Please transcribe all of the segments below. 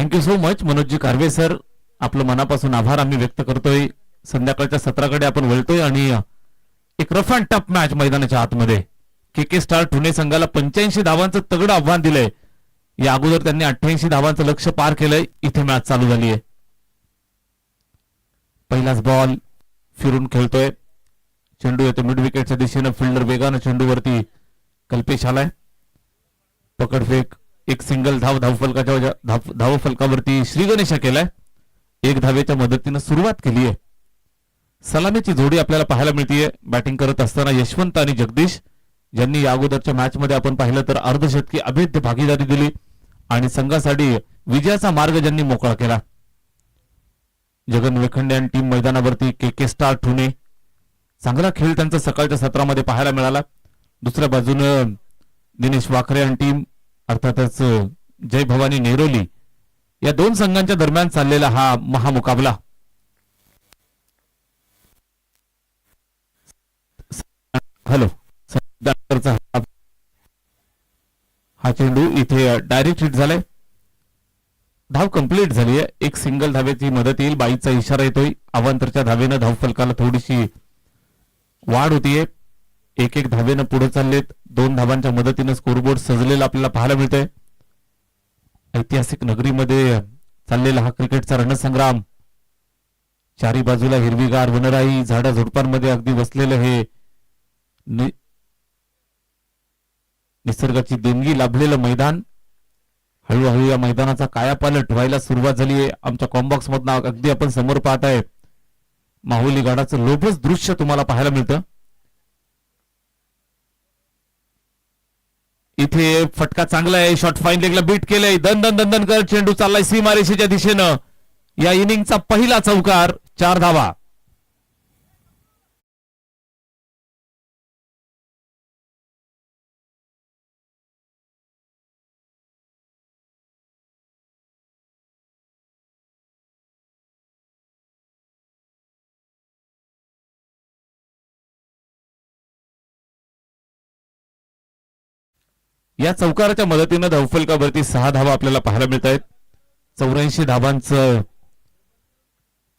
Thank you so much Manojji Karve sir, आपलं मनापासून आभार आम्ही व्यक्त करतोय. संध्याकाळच्या सत्राकडे आपण वळतोय आणि एक रफ अँड टफ मॅच मैदानाच्या आतमध्ये के स्टार ठुणे संघाला 85 धावांचं तगडं आव्हान दिलंय. या अगोदर त्यांनी 88 धावांचं लक्ष्य पार केलंय. इथे मॅच चालू झाली आहे. पहिलाच बॉल फिरून खेळतोय. चेंडू येतो मिड विकेटच्या दिशेनं. फिल्डर वेगानं चेंडूवरती कल्पेश आलाय. पकडफेक, एक सिंगल धावफलकावरती श्री गणेशा केलाय. एक धावेच्या मदतीनं सुरुवात केली आहे. सलामीची जोडी आपल्याला पाहायला मिळतीये. बॅटिंग करत असताना यशवंत आणि जगदीश, ज्यांनी या अगोदरच्या मॅच मध्ये आपण पाहिलं तर अर्धशतकी अभेद्य भागीदारी दिली आणि संघासाठी विजयाचा मार्ग ज्यांनी मोकळा केला. जगन वेखंडे आणि टीम मैदानावरती के स्टार ठुणे. चांगला खेळ त्यांचा सकाळच्या सत्रामध्ये पाहायला मिळाला. दुसऱ्या बाजूनं दिनेश वाखरे आणि टीम, अर्थातच जय भवानी नेरोली, या दोन संघांच्या दरम्यान चाललेला हा महामुकाबला. हॅलो, हा चेंडू इथे डायरेक्ट हिट झालाय. धाव कंप्लीट झाली आहे. एक सिंगल धावेची मदत येईल. बाईचा इशारा येतोय. अवांतरच्या धावेनं धावफलकाला थोडीशी वाढ होतीये. एक एक धावेनं पुढे चाललेत. 2 धावांच्या मदतीनं स्कोरबोर्ड सजलेला आपल्याला पाहायला मिळतोय. ऐतिहासिक नगरीमध्ये चाललेला हा क्रिकेटचा रणसंग्राम. चारी बाजूला हिरवीगार वनराई, झाडा झुडपांमध्ये अगदी वसलेलं हे निसर्गाची देणगी लाभलेलं मैदान. हळूहळू या मैदानाचा कायापालट व्हायला सुरुवात झाली आहे. आमच्या कॉम्बॉक्स मधनं अगदी आपण समोर पाहताय माहुली गडाचं लोभस दृश्य तुम्हाला पाहायला मिळतं. इथे फटका चांगला आहे. शॉट फाईन लेगला बीट केलंय. दन कर चेंडू चाललाय सीमारेषेच्या दिशेनं. या इनिंगचा पहिला चौकार, 4 धावा. या चौकाराच्या मदतीनं धावफलकावरती 6 धावा आपल्याला पाहायला मिळत आहेत. 84 धावांचं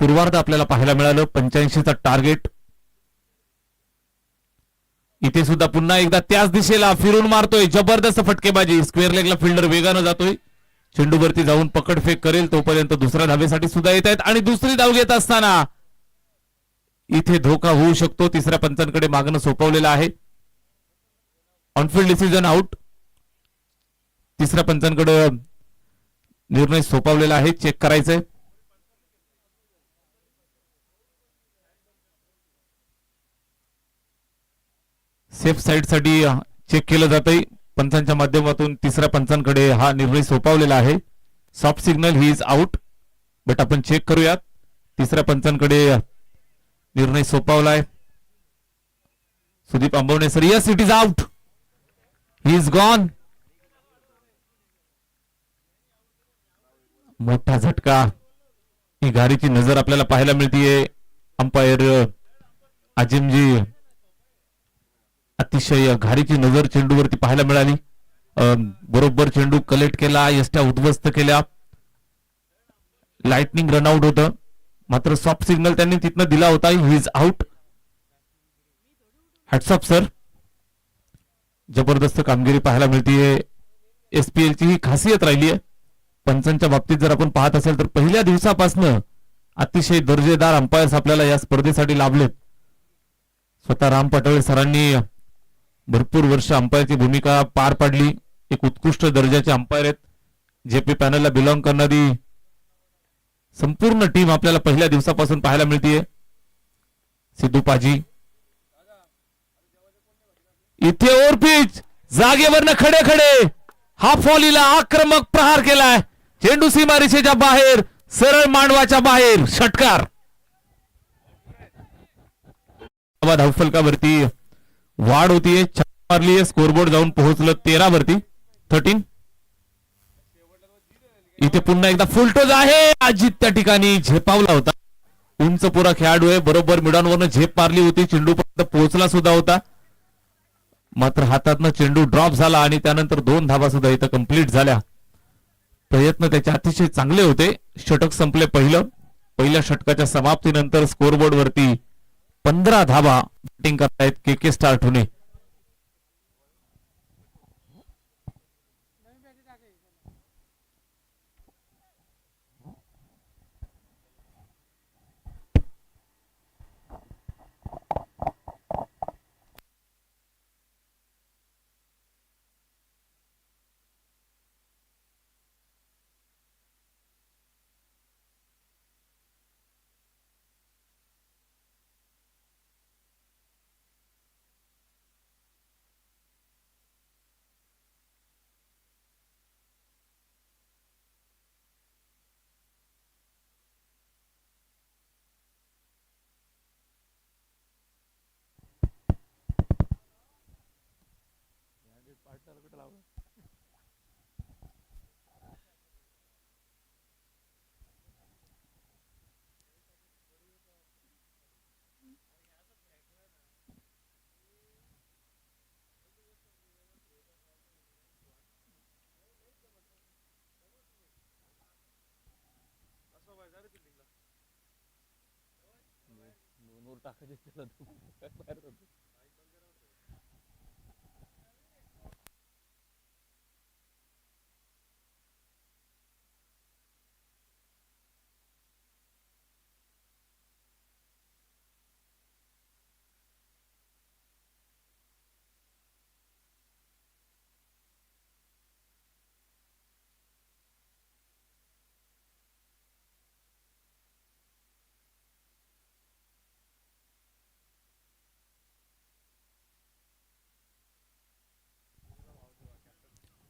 पूर्वार्ध आपल्याला पाहायला मिळालं. 85चा टार्गेट. इथे सुद्धा पुन्हा एकदा त्याच दिशेला फिरून मारतोय. जबरदस्त फटकेबाजी. स्क्वेअर लेगला फिल्डर वेगानं जातोय. चेंडूवरती जाऊन पकडफेक करेल तोपर्यंत दुसऱ्या धावेसाठी सुद्धा येत आहेत आणि दुसरी धाव घेत असताना इथे धोका होऊ शकतो. तिसऱ्या पंचांकडे मागणं सोपवलेलं आहे. On-field decision out. तिसऱ्या पंचांकडे निर्णय सोपवलेला आहे. चेक करायचंय. सेफ साईड साठी चेक केलं जातंय पंचांच्या माध्यमातून. तिसऱ्या पंचांकडे हा निर्णय सोपवलेला आहे. Soft signal, he is out. But आपण चेक करूयात. तिसऱ्या पंचांकडे निर्णय सोपवलाय. Sudeep Ambavane sir, yes it is out. He is gone. मोठा झटका. ही घारीची नजर आपल्याला पाहायला मिळतीये. अंपायर आजिमजी, अतिशय घारीची नजर चेंडूवरती पाहायला मिळाली. बरोबर चेंडू कलेक्ट केला. यष्ट्या उद्ध्वस्त केल्या. लाइटनिंग रनआउट होतं. मात्र सॉफ्ट सिग्नल त्यांनी तिथनं दिला होता. ही is out. Hats off sir. जबरदस्त कामगिरी पाहायला मिळतीये. एसपीएल ची ही खासियत राहिली आहे. पंचांच्या बाबतीत जर आपण पाहत असेल तर पहिल्या दिवसापासून अतिशय दर्जेदार अंपायर्स आपल्याला या स्पर्धेसाठी लाभलेत. स्वतः राम पटोळे सरांनी भरपूर वर्ष अंपायरची भूमिका पार पाडली. एक उत्कृष्ट दर्जाचे अंपायर आहेत. जेपी पॅनलला बिलॉंग करणारी संपूर्ण टीम आपल्याला पहिल्या दिवसापासून पाहायला मिळतीये. सिद्धू पाजी इथे ओव्हर पिच, जागेवरनं खडे खडे हाफ व्हॉलीला आक्रमक प्रहार केलाय. चेंडू सीमारेषेच्या बाहेर, सरळ मांडवाच्या बाहेर. षटकार. धावफलकावरती वाढ होतीये. मारली. स्कोरबोर्ड जाऊन पोहोचलं 13 वरती. 13. इथे पुन्हा एकदा फुलटोज आहे. अजित त्या ठिकाणी झेपावला होता. उंच पुरा खेळाडू आहे. बरोबर मिडॉनवरनं झेप मारली होती. चेंडू पर्यंत पोहोचला सुद्धा होता. मात्र हातातनं चेंडू ड्रॉप झाला आणि त्यानंतर 2 धावा सुद्धा इथं कंप्लीट झाल्या. प्रयत्न त्याचे अतिशय चांगले होते. षटक संपले पहिल्या षटकाच्या समाप्तीनंतर स्कोरबोर्ड वरती 15 धावा बॅटिंग करतायत के स्टार ठुणे.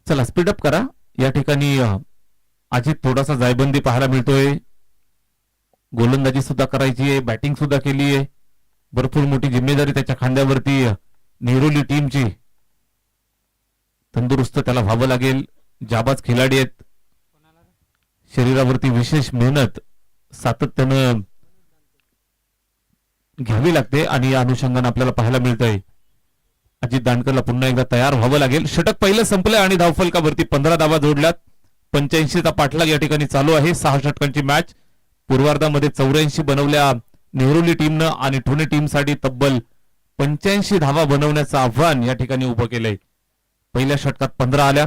चला स्पीडअप करा. या ठिकाणी अजित थोडासा जायबंदी पाहायला मिळतोय. गोलंदाजी सुद्धा करायची आहे, बॅटिंग सुद्धा केली आहे. भरपूर मोठी जिम्मेदारी त्याच्या खांद्यावरती नेहरूली टीमची. तंदुरुस्त त्याला व्हावं लागेल. जाबाज खिलाडी आहेत. शरीरावरती विशेष मेहनत सातत्यानं घ्यावी लागते आणि या अनुषंगाने आपल्याला पाहायला मिळतंय अजित दांडकरला पुन्हा एकदा तयार व्हावं लागेल. षटक पहिलं संपलंय आणि धावफलकावरती 15 धावा जोडल्यात. 85चा पाठलाग या ठिकाणी चालू आहे. 6 षटकांची मॅच. पूर्वार्धामध्ये 84 बनवल्या नेहरूली टीमनं आणि ठुणे टीमसाठी तब्बल 85 धावा बनवण्याचं आव्हान या ठिकाणी उभं केलंय. पहिल्या षटकात 15 आल्या.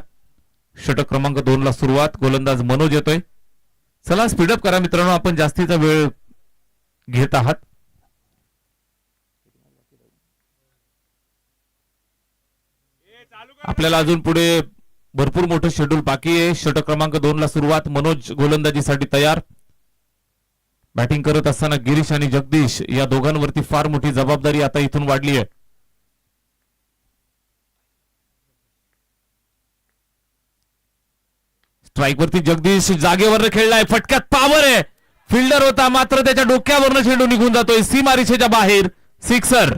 षटक क्रमांक 2 ला सुरुवात. गोलंदाज मनोज येतोय. चला स्पीडअप करा मित्रांनो, आपण जास्तीचा वेळ घेत आहात. आपल्याला अजून पुढे भरपूर मोठं शेड्यूल बाकी आहे. षटक क्रमांक 2 ला सुरुवात. मनोज गोलंदाजीसाठी तयार. बॅटिंग करत असताना गिरीश आणि जगदीश या दोघांवरती फार मोठी जबाबदारी आता इथून वाढली आहे. स्ट्राईक वरती जगदीश जागेवर खेळलाय. फटक्यात पॉवर आहे. फिल्डर होता मात्र त्याच्या डोक्यावरनं चेंडू निघून जातोय सीमारेषेच्या बाहेर. सिक्सर.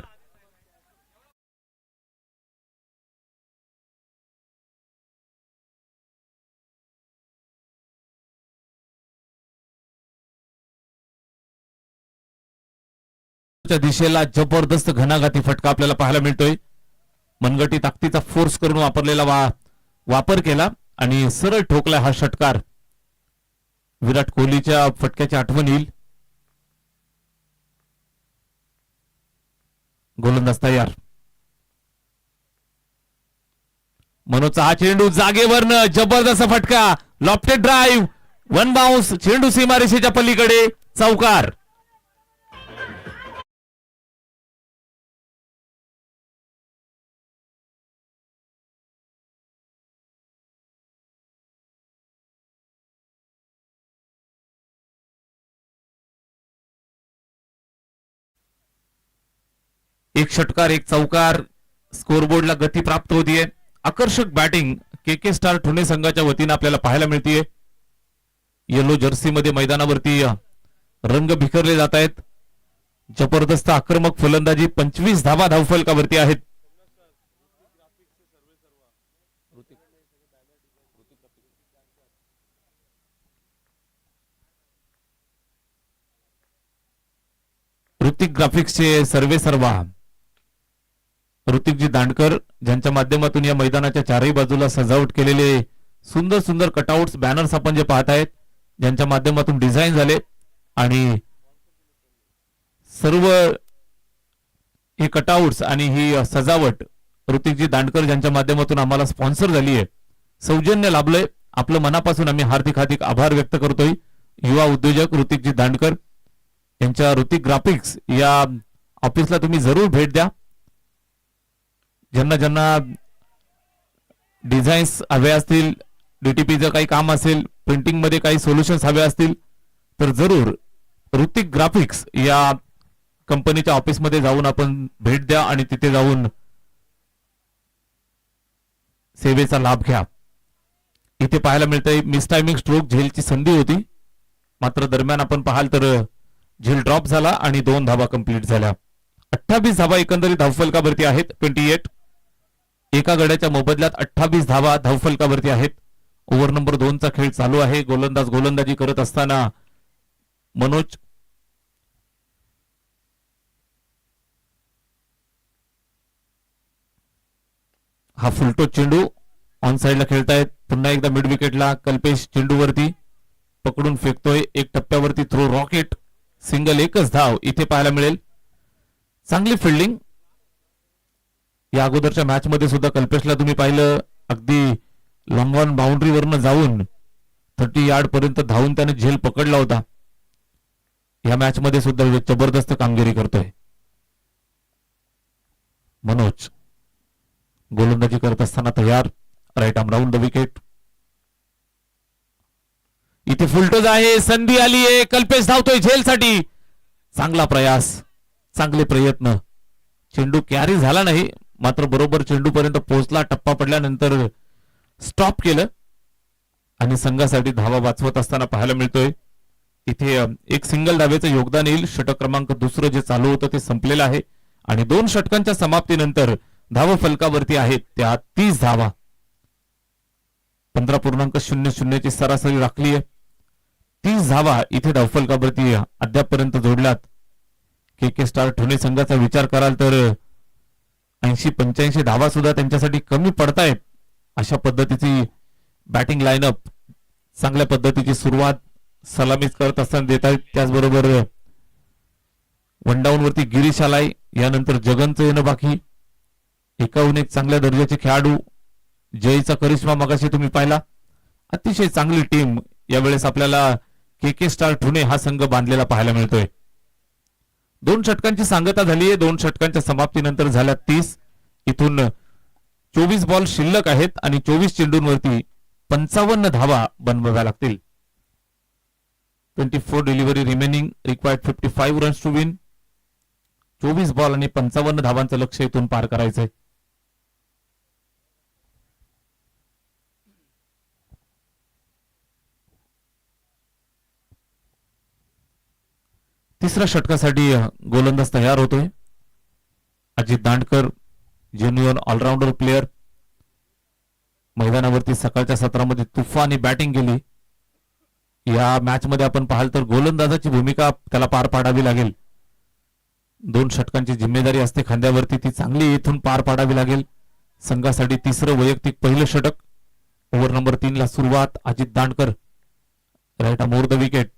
दिशेला जबरदस्त घणाघाती फटका आपल्याला पाहायला मिळतोय. मनगटी ताकदीचा फोर्स करून वापरलेला वापर केला आणि सरळ ठोकला हा षटकार. विराट कोहलीच्या फटक्याची आठवण येईल. गोलंदाज तयार. मनोजचा हा चेंडू जागेवरनं जबरदस्त फटका. Lofted drive. One bounce. चेंडू सीमारेषेच्या पलीकडे. चौकार. एक षटकार एक चौकार. स्कोरबोर्डला गती प्राप्त होतीये. आकर्षक बॅटिंग के स्टार ठुणे संघाच्या वतीने आपल्याला पाहायला मिळतीये. येलो जर्सी मध्ये मैदानावरती रंग बिखरले जात आहेत. जबरदस्त आक्रमक फलंदाजी. 25 धावा धावफलकावरती आहेत. ऋतिक ग्राफिक्सचे सर्वे सर्वा ऋतिकजी दांडकर ज्यांच्या माध्यमातून या मैदानाच्या चारही बाजूला सजावट केलेले सुंदर सुंदर कटआउट्स बॅनर्स आपण जे पाहत आहेत ज्यांच्या माध्यमातून डिझाईन झाले आणि सर्व हे कटआउट्स आणि ही सजावट ऋतिकजी दांडकर ज्यांच्या माध्यमातून आम्हाला स्पॉन्सर झाली आहे, सौजन्य लाभलंय. आपलं मनापासून आम्ही हार्दिक हार्दिक आभार व्यक्त करतोय. युवा उद्योजक ऋतिकजी दांडकर यांच्या ऋतिक ग्राफिक्स या ऑफिसला तुम्ही जरूर भेट द्या. ज्यांना ज्यांना डिझाईन्स हवे असतील, डीटीपीचं काही काम असेल, प्रिंटिंग मध्ये काही सोल्युशन्स हवे असतील तर जरूर ऋतिक ग्राफिक्स या कंपनीच्या ऑफिसमध्ये जाऊन आपण भेट द्या आणि तिथे जाऊन सेवेचा लाभ घ्या. इथे पाहायला मिळतंय मिस टायमिंग स्ट्रोक झेलची संधी होती, मात्र दरम्यान आपण पाहाल तर झेल ड्रॉप झाला आणि 2 धावा कंप्लीट झाल्या. 28 धावा एकंदरीत धावफलकावरती आहेत. 28 एका गड्याच्या मोबदल्यात 28 धावा धावफलकावरती आहेत. ओव्हर नंबर 2 चा खेळ चालू आहे. गोलंदाज गोलंदाजी करत असताना मनोज हा फुलटो चेंडू ऑन साइडला खेळतायत. पुन्हा एकदा मिड विकेटला कल्पेश चेंडूवरती पकडून फेकतोय. एक टप्प्यावरती थ्रो रॉकेट सिंगल, एकच धाव इथे पाहायला मिळेल. चांगली फिल्डिंग या अगोदरच्या मॅच मध्ये सुद्धा कल्पेशला तुम्ही पाहिलं अगदी लॉंग ऑन बाउंड्रीवरनं जाऊन 30 यार्ड पर्यंत धावून त्याने झेल पकडला होता. या मॅच मध्ये सुद्धा जबरदस्त कामगिरी करतोय. मनोज गोलंदाजी करत असताना तयार. Right arm round the wicket. इथे फुलटोज आहे. संधी आली आहे. कल्पेश धावतोय झेलसाठी. चांगला प्रयास, चांगले प्रयत्न. चेंडू कॅरी झाला नाही, मात्र बरोबर चेंडू पर्यंत पोहोचला. टप्पा पडल्यानंतर स्टॉप केलं आणि संघासाठी धावा वाचवत असताना पाहायला मिळतोय. इथे एक सिंगल धावेचं योगदान येईल. षटक क्रमांक दुसरं जे चालू होतं ते संपलेलं आहे आणि 2 षटकांच्या समाप्तीनंतर धाव फलकावरती आहेत त्या 30 धावा. 15.00 ची सरासरी राखली आहे. 30 धावा इथे धावफलकावरती अद्यापपर्यंत जोडल्यात. के स्टार ठोणे संघाचा विचार कराल तर 80-85 धावा सुद्धा त्यांच्यासाठी कमी पडतायत. अशा पद्धतीची बॅटिंग लाईनअप, चांगल्या पद्धतीची सुरुवात सलामीच करत असताना देत आहेत. त्याचबरोबर वन डाऊन वरती गिरीश आलाय. यानंतर जगनचं येणं बाकी. एकाहून एक चांगल्या दर्जाचे खेळाडू. जयचा करिश्मा मगाशी तुम्ही पाहिला. अतिशय चांगली टीम यावेळेस आपल्याला के स्टार ठुणे हा संघ बांधलेला पाहायला मिळतोय. 2 षटकांची सांगता झाली आहे. 2 षटकांच्या समाप्तीनंतर झाल्या 30. इथून 24 बॉल शिल्लक आहेत आणि 24 चेंडूंवरती 55 धावा बनवाव्या लागतील. 24 delivery remaining, required 55 runs to win. 24 ball आणि 55 धावांचं लक्ष इथून पार करायचंय. तिसऱ्या षटकासाठी गोलंदाज तयार होतोय. Ajit Dandkar genuine allrounder player. मैदानावरती सकाळच्या सत्रामध्ये तुफानी बॅटिंग केली. या मॅच मध्ये आपण पाहाल तर गोलंदाजाची भूमिका त्याला पार पाडावी लागेल. 2 षटकांची जिम्मेदारी असते खांद्यावरती, ती चांगली इथून पार पाडावी लागेल. संघासाठी तिसरं वैयक्तिक पहिलं षटक. ओव्हर नंबर 3 ला सुरुवात. Ajit Dandkar right more the wicket.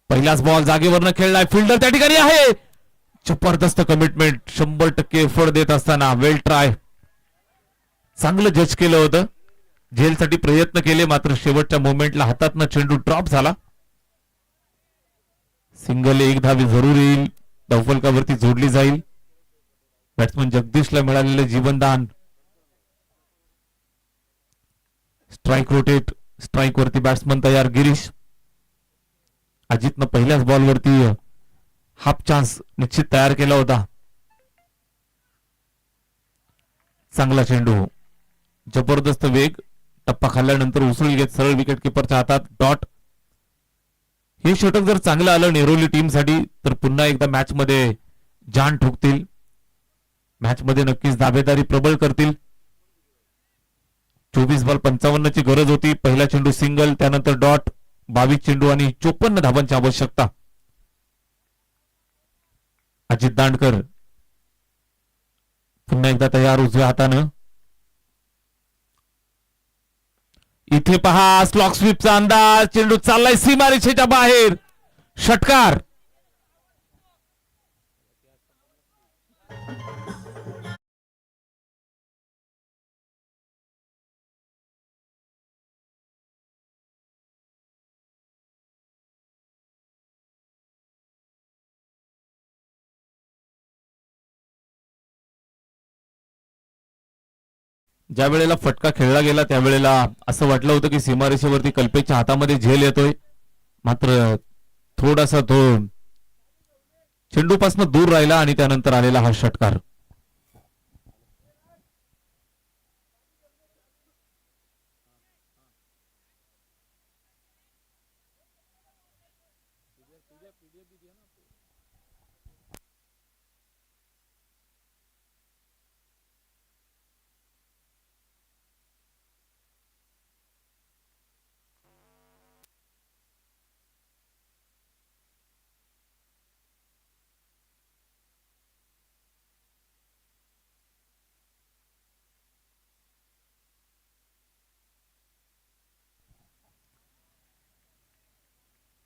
पहिलाच बॉल जागेवरनं खेळलाय. फिल्डर त्या ठिकाणी आहे. जबरदस्त कमिटमेंट, 100% एफर्ट देत असताना वेल ट्राय. चांगलं जज केलं होतं. झेलसाठी प्रयत्न केले, मात्र शेवटच्या मोमेंटला हातातनं चेंडू ड्रॉप झाला. सिंगल, एक धावे जरूर येईल. धावफलकावरती जोडली जाईल. बॅट्समन जगदीशला मिळालेलं जीवनदान. Strike rotate. स्ट्राईक वरती बॅट्समन तयार गिरीश. अजितनं पहिल्याच बॉलवरती हाफ चान्स निश्चित तयार केला होता. चांगला चेंडू, जबरदस्त वेग. टप्पा खाल्ल्यानंतर उसळी घेत सरळ विकेट किपरच्या हातात डॉट. हे षटक जर चांगलं आलं नेरोली टीम साठी तर पुन्हा एकदा मॅच मध्ये जान ठोकतील. मॅच मध्ये नक्कीच दावेदारी प्रबळ करतील. 24 बॉल 55 ची गरज होती. पहिला चेंडू सिंगल, त्यानंतर डॉट. 22 चेंडू आणि 54 धावांची आवश्यकता. अजित दांडकर पुन्हा एकदा तयार उजव्या हातानं. इथे पहा स्लॉक स्वीपचा अंदाज, चेंडू चाललाय सीमारेषेच्या बाहेर, षटकार. ज्या वेळेला फटका खेळला गेला त्यावेळेला असं वाटलं होतं की सीमारेषेवरती कल्पेच्या हातामध्ये झेल येतोय, मात्र थोडासा तो चेंडूपासून दूर राहिला आणि त्यानंतर आलेला हा षटकार.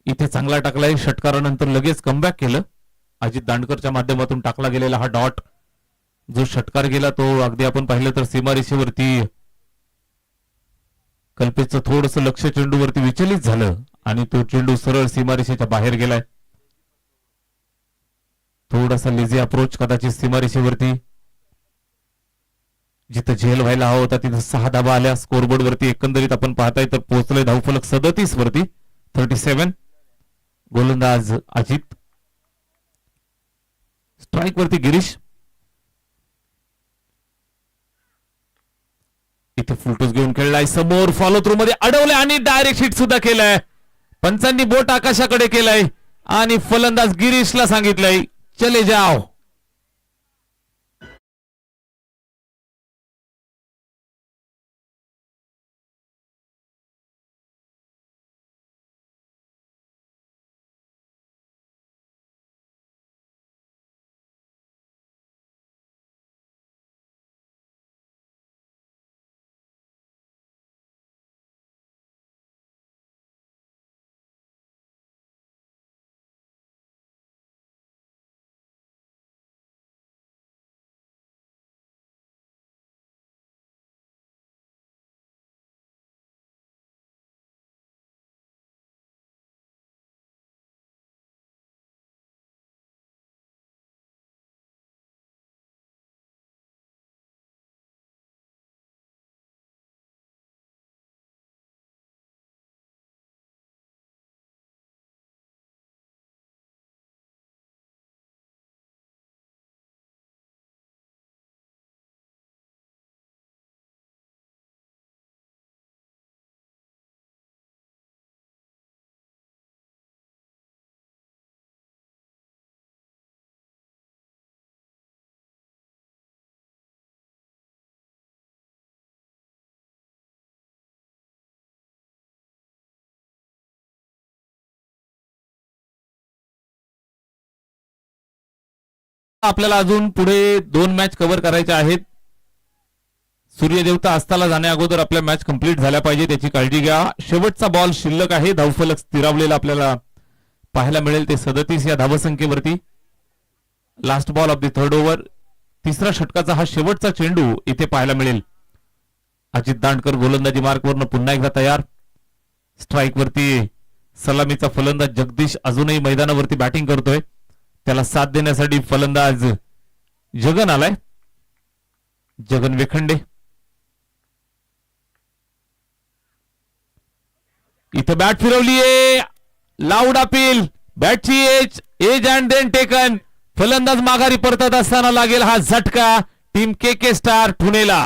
इथे चांगला टाकलाय, षटकारानंतर लगेच कमबॅक केलं. अजित दांडकरच्या माध्यमातून टाकला गेलेला हा डॉट, जो षटकार गेला तो अगदी आपण पाहिलं तर सीमारेषेवरती कल्पेचं थोडस लक्ष चेंडूवरती विचलित झालं आणि तो चेंडू सरळ सीमारेषेच्या बाहेर गेलाय. थोडासा लेझी अप्रोच कदाचित सीमारेषेवरती, जिथं झेल व्हायला हवा होता तिथं 6 धाबा आल्या. स्कोरबोर्ड वरती एकंदरीत आपण पाहताय तर पोहोचलोय धावफलक 37 वरती, 37. गोलंदाज अजित, स्ट्राईक वरती गिरीश. इथे फुलटूस घेऊन खेळलाय, समोर फॉलो थ्रू मध्ये अडवलंय आणि डायरेक्ट हिट सुद्धा केलाय. पंचांनी बोट आकाशाकडे केलाय आणि फलंदाज गिरीशला सांगितलंय चले जाओ. आपल्याला अजून पुढे 2 मॅच कव्हर करायच्या आहेत. सूर्यदेवता अस्ताला जाण्या अगोदर आपल्या मॅच कंप्लीट झाल्या पाहिजे, त्याची काळजी घ्या. शेवटचा बॉल शिल्लक आहे, धावफलक स्थिरावलेला आपल्याला पाहायला मिळेल ते 37 या धावसंख्येवरती. Last ball of the third over, तिसरा षटकाचा हा शेवटचा चेंडू इथे पाहायला मिळेल. अजित दांडकर गोलंदाजी मार्कवरनं पुन्हा एकदा तयार. स्ट्राईक वरती सलामीचा फलंदाज जगदीश अजूनही मैदानावरती बॅटिंग करतोय. त्याला साथ देण्यासाठी फलंदाज जगन आलाय, जगन वेखंडे. इथं बॅट फिरवलीये, लाऊड अपील, बॅटची एज अँड देन टेकन. फलंदाज माघारी परतत असताना लागेल हा झटका टीम के स्टार ठुणेला.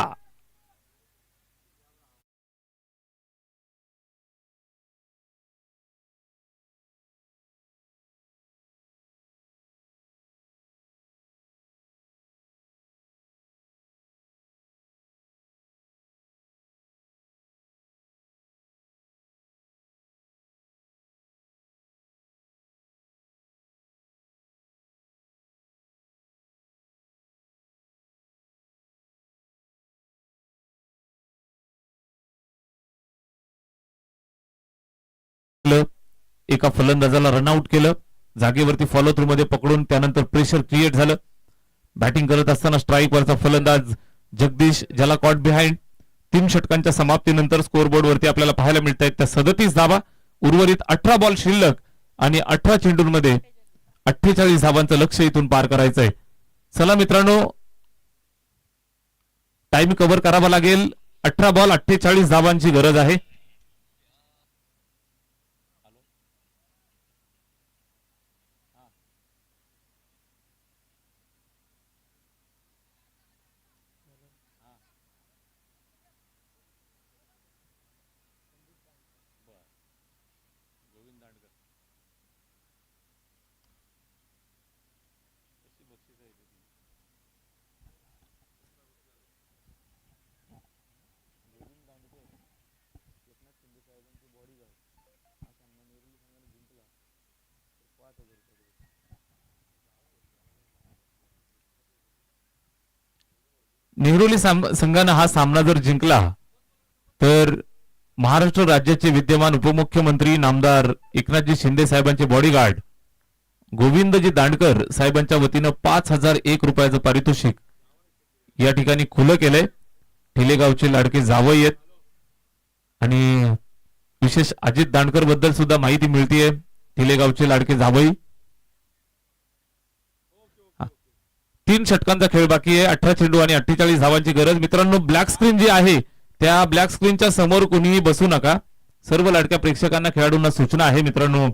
एका फलंदाजाला रनआउट केलं, जागेवरती फॉलो थ्रू मध्ये पकडून त्यानंतर प्रेशर क्रिएट झालं. बॅटिंग करत असताना स्ट्राईकवरचा फलंदाज जगदीश, ज्याला कॉट बिहाइंड. 3 षटकांच्या समाप्तीनंतर स्कोअरबोर्ड वरती आपल्याला पाहायला मिळत आहेत त्या 37 धावा. उर्वरित 18 बॉल शिल्लक आणि 18 चेंडूंमध्ये 48 धावांचं लक्ष्य इथून पार करायचंय. चला मित्रांनो, टाइम कव्हर करावा लागेल. 18 बॉल 48 धावांची गरज आहे. नेहरुली संघानं हा सामना जर जिंकला तर महाराष्ट्र राज्याचे विद्यमान उपमुख्यमंत्री नामदार एकनाथजी शिंदे साहेबांचे बॉडीगार्ड गोविंदजी दांडकर साहेबांच्या वतीनं 5001 रुपयाचं पारितोषिक या ठिकाणी खुलं केलंय. ठेलेगावचे लाडके जावई आहेत आणि विशेष अजित दांडकर बद्दल सुद्धा माहिती मिळतीये. ठेलेगावचे लाडके जावई. 3 षटकांचा खेळ बाकी आहे. 18 चेंडू आणि 48 धावांची गरज. मित्रांनो, ब्लॅक स्क्रीन जी आहे त्या ब्लॅक स्क्रीनच्या समोर कोणीही बसू नका. सर्व लाडक्या प्रेक्षकांना, खेळाडूंना सूचना आहे मित्रांनो.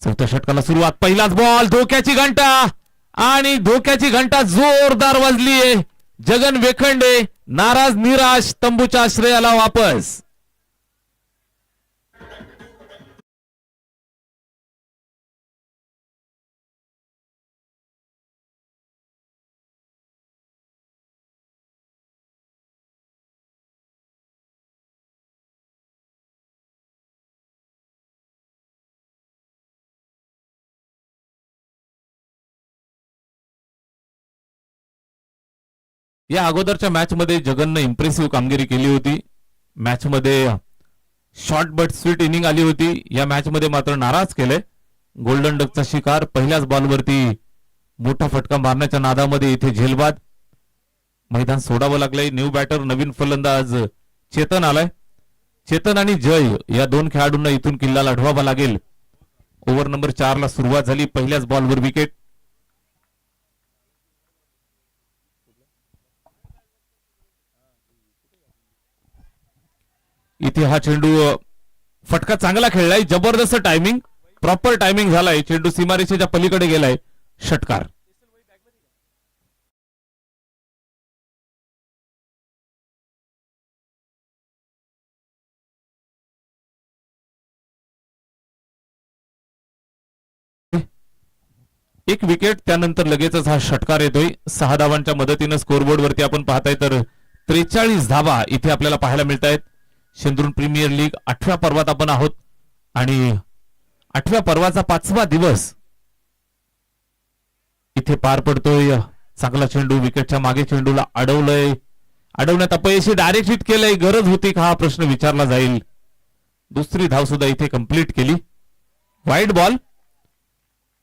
चौथ्या षटकाला सुरुवात. पहिलाच बॉल, धोक्याची घंटा आणि धोक्याची घंटा जोरदार वाजलीये. जगन वेखंडे नाराज निराश तंबूच्या आश्रयाला वापस. या अगोदरच्या मॅच मध्ये जगनने इम्प्रेसिव्ह कामगिरी केली होती. मॅच मध्ये शॉर्ट बट स्वीट इनिंग आली होती. या मॅच मध्ये मात्र नाराज केलंय. गोल्डन डकचा शिकार. पहिल्याच बॉलवरती मोठा फटका मारण्याच्या नादामध्ये इथे झेलबाद. मैदान सोडावं लागलंय. न्यू बॅटर, नवीन फलंदाज चेतन आलाय. चेतन आणि जय या 2 खेळाडूंना इथून किल्ला लढवावा लागेल. ओव्हर नंबर 4 ला सुरुवात झाली. पहिल्याच बॉलवर विकेट. इथे हा चेंडू, फटका चांगला खेळलाय. जबरदस्त टायमिंग, प्रॉपर टायमिंग झालाय. चेंडू सीमारेषेच्या पलीकडे गेलाय. षटकार. एक विकेट, त्यानंतर लगेचच हा षटकार येतोय. 6 धावांच्या मदतीनं स्कोरबोर्ड वरती आपण पाहताय तर 43 धावा इथे आपल्याला पाहायला मिळत आहेत. शेंद्रून प्रीमियर लीग 8व्या पर्वात आपण आहोत आणि 8व्या पर्वाचा 5वा दिवस इथे पार पडतोय. चांगला चेंडू, विकेटच्या मागे चेंडूला अडवलंय. अडवण्यात अपयशी. डायरेक्ट हिट केलंय. गरज होती का हा प्रश्न विचारला जाईल. दुसरी धाव सुद्धा इथे कंप्लीट केली. वाईड बॉल,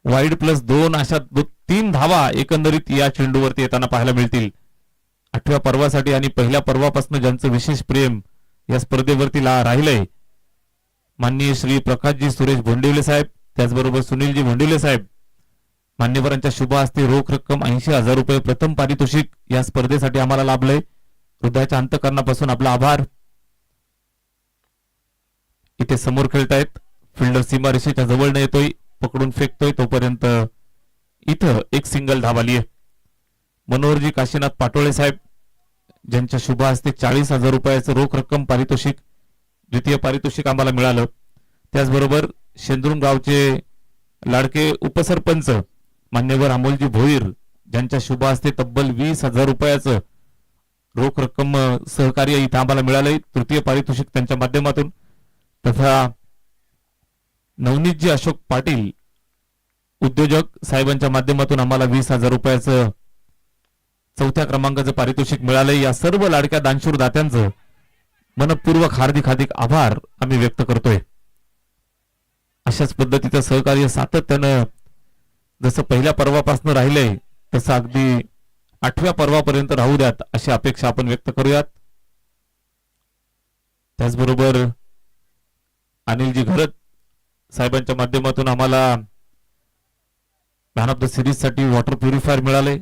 वाईड +2 अशा 3 धावा एकंदरीत या चेंडूवरती येताना पाहायला मिळतील. 8व्या पर्वासाठी आणि पहिल्या पर्वापासून ज्यांचं विशेष प्रेम या स्पर्धेवरती राहिलंय, माननीय श्री प्रकाशजी सुरेश भोंडिवले साहेब, त्याचबरोबर सुनीलजी भोंडिवले साहेब, मान्यवरांच्या शुभ हस्ते रोख रक्कम 80,000 रुपये प्रथम पारितोषिक या स्पर्धेसाठी आम्हाला लाभलंय. हृदयाच्या अंतकरणापासून आपला आभार. इथे समोर खेळतायत. फिल्डर सीमारेषेच्या जवळ न येतोय, पकडून फेकतोय तोपर्यंत इथं एक सिंगल धाव आली आहे. मनोहरजी काशीनाथ पाटोळे साहेब, ज्यांच्या शुभ हस्ते 40,000 रुपयाचं रोख रक्कम पारितोषिक, द्वितीय पारितोषिक आम्हाला मिळालं. त्याचबरोबर शेंद्रुम गावचे लाडके उपसरपंच मान्यवर अमोलजी भोईर, ज्यांच्या शुभ हस्ते तब्बल 20,000 रुपयाचं रोख रक्कम सहकार्य इथं आम्हाला मिळालंय. तृतीय पारितोषिक त्यांच्या माध्यमातून. तथा नवनीतजी अशोक पाटील उद्योजक साहेबांच्या माध्यमातून आम्हाला 20,000 रुपयाचं 4थ्या क्रमांकाचं पारितोषिक मिळालंय. या सर्व लाडक्या दानशूर दात्यांचं मनपूर्वक हार्दिक हार्दिक आभार आम्ही व्यक्त करतोय. अशाच पद्धतीचं सहकार्य सातत्यानं जसं पहिल्या पर्वापासून राहिलंय तसं अगदी 8व्या पर्वापर्यंत राहू द्यात अशी अपेक्षा आपण व्यक्त करूयात. त्याचबरोबर अनिलजी घरत साहेबांच्या माध्यमातून आम्हाला मॅन ऑफ द सिरीज साठी वॉटर प्युरिफायर मिळाले.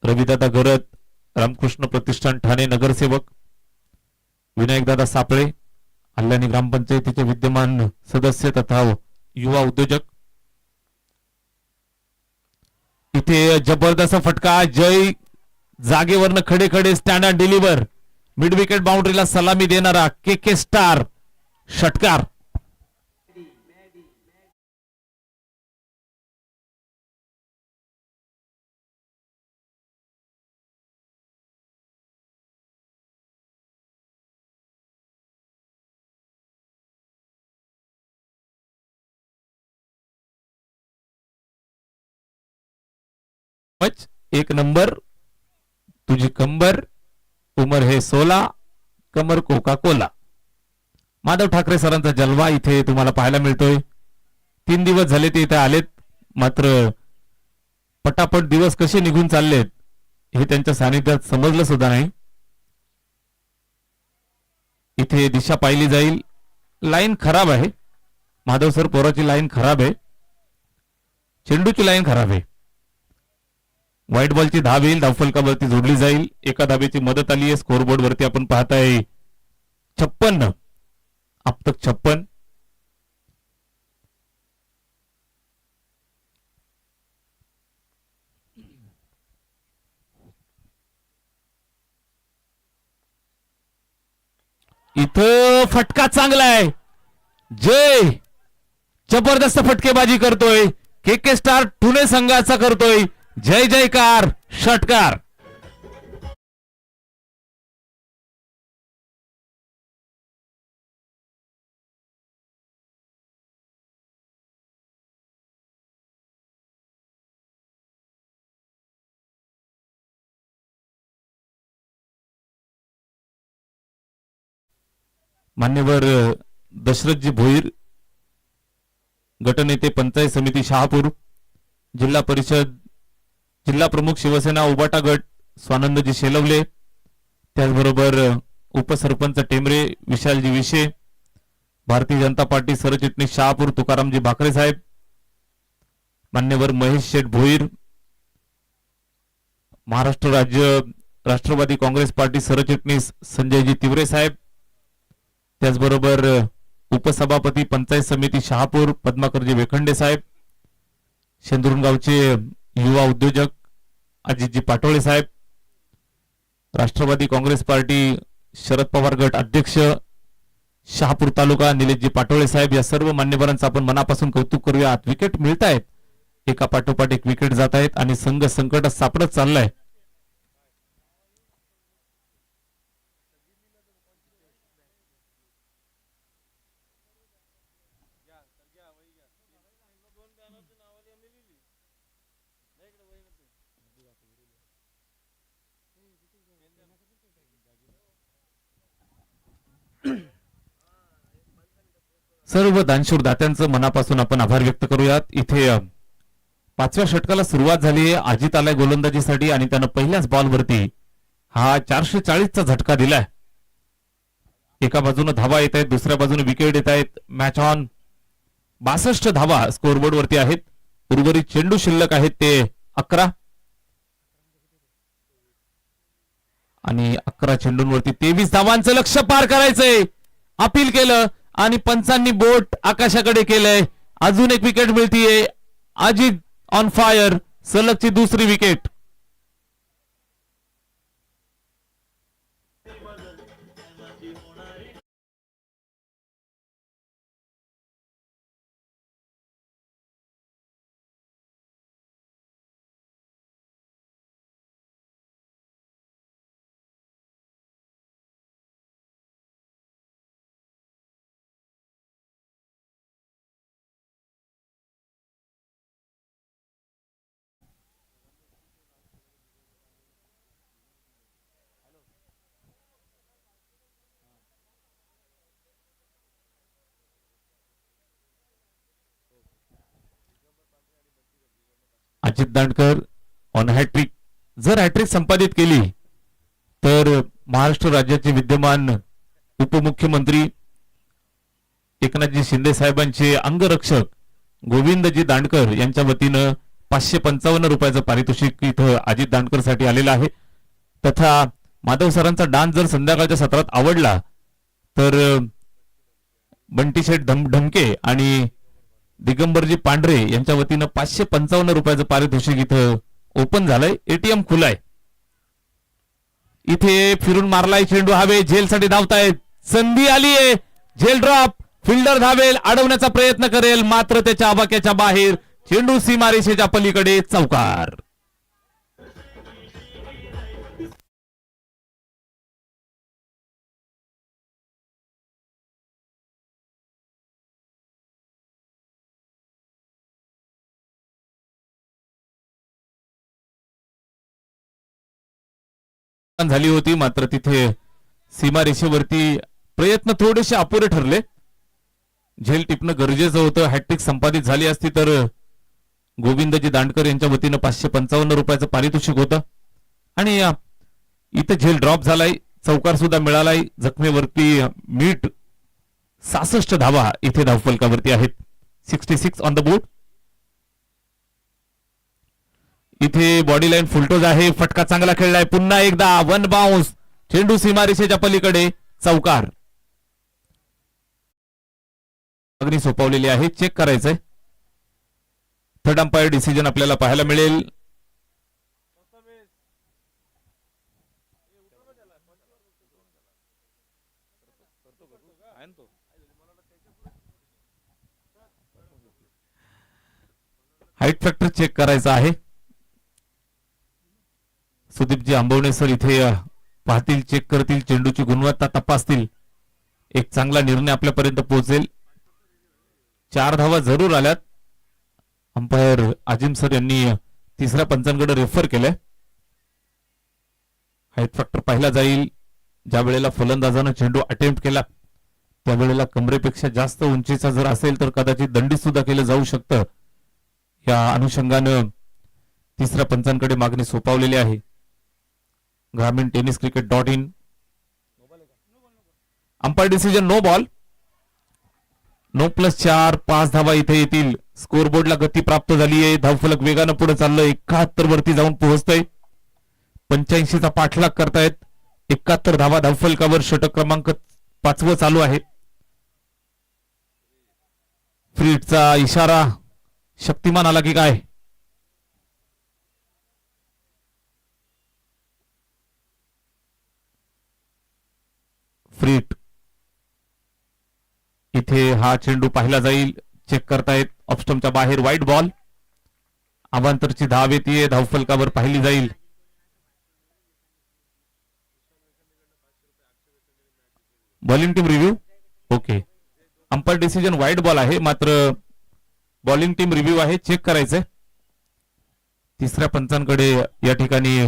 रविदादा घरत, रामकृष्ण प्रतिष्ठान ठाणे नगरसेवक, विनायकदादा सापळे कल्याणी ग्रामपंचायतीचे विद्यमान सदस्य तथा युवा उद्योजक. इथे जबरदस्त फटका, जय जागेवरनं खडे खडे stand and deliver, mid wicket बाउंड्रीला सलामी देणारा के के स्टार षटकार. एक नंबर, तुझी कंबर, उमर हे 16, कमर कोका कोला. माधव ठाकरे सरांचा जलवा इथे तुम्हाला पाहायला मिळतोय. 3 दिवस झाले ते इथे आलेत, मात्र पटापट दिवस कसे निघून चाललेत हे त्यांच्या सानिध्यात समजलं सुद्धा नाही. इथे दिशा पाहिली जाईल. लाईन खराब आहे माधव सर, पोराची लाईन खराब आहे, चेंडूची लाईन खराब आहे. व्हाईट बॉलची धाव येईल, धावफलकावरती जोडली जाईल. एका धावेची मदत आली आहे. स्कोरबोर्ड वरती आपण पाहताय 56, अब तक 56. इथं फटका चांगला आहे, जय जबरदस्त फटकेबाजी करतोय. के के स्टार पुणे संघाचा करतोय जय जयकार षटकार. मान्यवर दशरथजी भोईर, गटनेते पंचायत समिती शहापूर, जिल्हा परिषद जिल्हा प्रमुख शिवसेना उबाटा गट स्वानंदजी शेलवले, त्याचबरोबर उपसरपंच टेमरे विशालजी विशे, भारतीय जनता पार्टी सरचिटणीस शहापूर तुकारामजी भाकरे साहेब, मान्यवर महेश शेठ भोईर, महाराष्ट्र राज्य राष्ट्रवादी काँग्रेस पार्टी सरचिटणीस संजयजी तिवरे साहेब, त्याचबरोबर उपसभापती पंचायत समिती शहापूर पद्माकरजी वेखंडे साहेब, शेंदुरगावचे युवा उद्योजक अजितजी पाटोळे साहेब, राष्ट्रवादी काँग्रेस पार्टी शरद पवार गट अध्यक्ष शहापूर तालुका निलेशजी पाटोळे साहेब, या सर्व मान्यवरांचं आपण मनापासून कौतुक करूयात. विकेट मिळत आहेत, एका पाठोपाठ एक विकेट जात आहेत आणि संघ संकटात सापडत चाललाय. सर्व दानशूर दात्यांचं मनापासून आपण आभार व्यक्त करूयात. इथे 5व्या षटकाला सुरुवात झाली आहे. अजित आलाय गोलंदाजीसाठी आणि त्यानं पहिल्याच बॉलवरती हा 440चा झटका दिलाय. एका बाजूने धावा येत आहेत, दुसऱ्या बाजूने विकेट येत आहेत. Match on. 62 धावा स्कोरबोर्ड वरती आहेत. उर्वरित चेंडू शिल्लक आहेत ते 11 आणि 11 चेंडूंवरती 23 धावांचं लक्ष्य पार करायचंय. अपील केलं आणि पंचांनी बोट आकाशाकडे केलंय. अजून एक विकेट मिळतीये. अजित ऑन फायर, सलगची दुसरी wicket. Ajit Dandkar on hattrick. जर हॅट्रिक संपादित केली तर महाराष्ट्र राज्याचे विद्यमान उपमुख्यमंत्री एकनाथजी शिंदे साहेबांचे अंगरक्षक गोविंदजी दांडकर यांच्या वतीनं 555 रुपयाचं पारितोषिक इथं अजित दांडकर साठी आलेलं आहे. तथा माधव सरांचा डान्स जर संध्याकाळच्या सत्रात आवडला तर बंटी शेठ ढमके आणि दिगंबरजी पांढरे यांच्या वतीनं 555 रुपयाचं पारितोषिक इथं ओपन झालंय. एटीएम खुलाय. इथे फिरून मारलाय चेंडू. हवे झेलसाठी धावतायत. संधी आलीये. झेल ड्रॉप. फिल्डर धावेल, अडवण्याचा प्रयत्न करेल, मात्र त्याच्या आवाक्याच्या बाहेर. चेंडू सीमारेषेच्या पलीकडे. चौकार. झाली होती, मात्र तिथे सीमारेषेवरती प्रयत्न थोडेसे अपुरे ठरले. झेल टिपणं गरजेचं होतं. हॅट्रिक संपादित झाली असती तर गोविंदजी दांडकर यांच्या वतीनं 555 रुपयाचं पारितोषिक होतं. आणि इथे झेल ड्रॉप झालाय. चौकार सुद्धा मिळालाय. जखमेवरती मीठ 66 धावा इथे धावफलकावरती आहेत. 66 ऑन द बोर्ड. इथे बॉडी लाईन फुलटोज आहे. फटका चांगला खेळलाय. पुन्हा एकदा वन बाउन्स. चेंडू सीमारेषेच्या पलीकडे. चौकार. मागणी सोपवलेली आहे. चेक करायचंय. थर्ड अंपायर डिसिजन आपल्याला पाहायला मिळेल. हाईट फॅक्टर चेक करायचा आहे. सुदीपजी आंबवणे सर इथे पाहतील, चेक करतील, चेंडूची गुणवत्ता तपासतील. एक चांगला निर्णय आपल्यापर्यंत पोहोचेल. 4 धावा जरूर आल्यात. अंपायर आजिम सर यांनी तिसऱ्या पंचांकडे रेफर केलंय. हाईट फॅक्टर पाहिला जाईल. ज्या वेळेला फलंदाजानं चेंडू अटेम्प्ट केला त्यावेळेला कमरेपेक्षा जास्त उंचीचा जर असेल तर कदाचित दंडित सुद्धा केलं जाऊ शकतं. या अनुषंगानं तिसऱ्या पंचांकडे मागणी सोपवलेली आहे. ग्रामीण tennis cricket. Umpire decision no ball. 9+4 5 धावा इथे येतील. स्कोरबोर्डला गती प्राप्त झाली आहे. धावफलक वेगानं पुढे चाललंय. 71 वरती जाऊन पोहोचतंय. 85 चा पाठलाग करतायत. 71 धावा धावफलकावर. षटक क्रमांक 5 चालू आहे. फ्रीटचा इशारा शक्तिमान आला की काय? फ्रीट इथे हा चेंडू पाहिला जाईल. चेक करतायत. ऑफस्टम्पच्या बाहेर. वाईट बॉल. अवांतरची धाव येते. धावफलकावर पाहिली जाईल. Bowling team review. Okay. Umpire decision वाईट बॉल आहे, मात्र बॉलिंग टीम रिव्ह्यू आहे. चेक करायचंय. तिसऱ्या पंचांकडे या ठिकाणी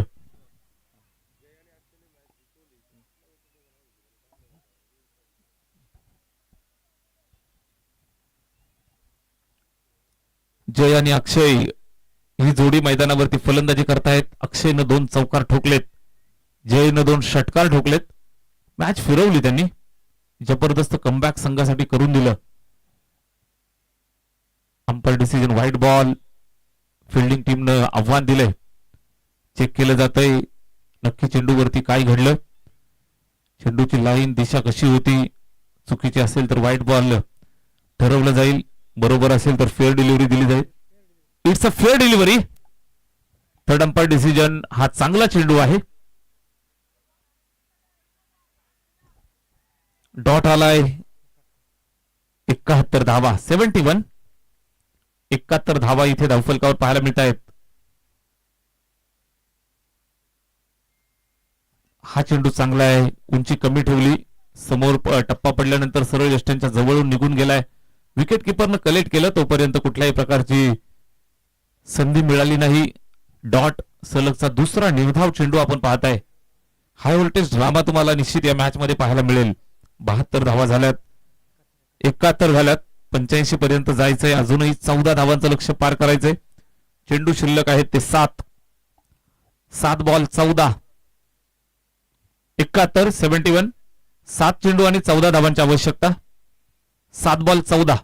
जय आणि अक्षय ही जोडी मैदानावरती फलंदाजी करतायत. अक्षयनं 2 चौकार ठोकलेत. जयनं 2 षटकार ठोकलेत. मॅच फिरवली त्यांनी. जबरदस्त कमबॅक संघासाठी करून दिलं. Umpire decision white ball. Fielding टीमनं आव्हान दिलंय. चेक केलं जातंय नक्की चेंडूवरती काय घडलं. चेंडूची लाईन दिशा कशी होती. चुकीची असेल तर व्हाईट बॉल ठरवलं जाईल. बरोबर असेल तर फेअर डिलिव्हरी दिली जाईल. It's a fair delivery. Third umpire decision. हा चांगला चेंडू आहे. डॉट आलाय. 71 धावा. 71. 71 धावा इथे धावफलकावर पाहायला मिळत आहेत. हा चेंडू चांगला आहे. उंची कमी ठेवली. समोर टप्पा पडल्यानंतर सरळ यष्ट्यांच्या जवळून निघून गेलाय. विकेट किपरनं कलेक्ट केलं. तोपर्यंत कुठल्याही प्रकारची संधी मिळाली नाही. डॉट. सलगचा दुसरा निर्धाव चेंडू आपण पाहताय. हाय व्होल्टेज ड्रामा तुम्हाला निश्चित या मॅच मध्ये पाहायला मिळेल. 72 धावा झाल्यात. 71 झाल्यात. 85 पर्यंत जायचंय. अजूनही 14 धावांचं लक्ष पार करायचंय. चेंडू शिल्लक आहेत ते 7. 7 बॉल 14. 71 71. 7 चेंडू आणि 14 धावांची आवश्यकता. 7 बॉल 14.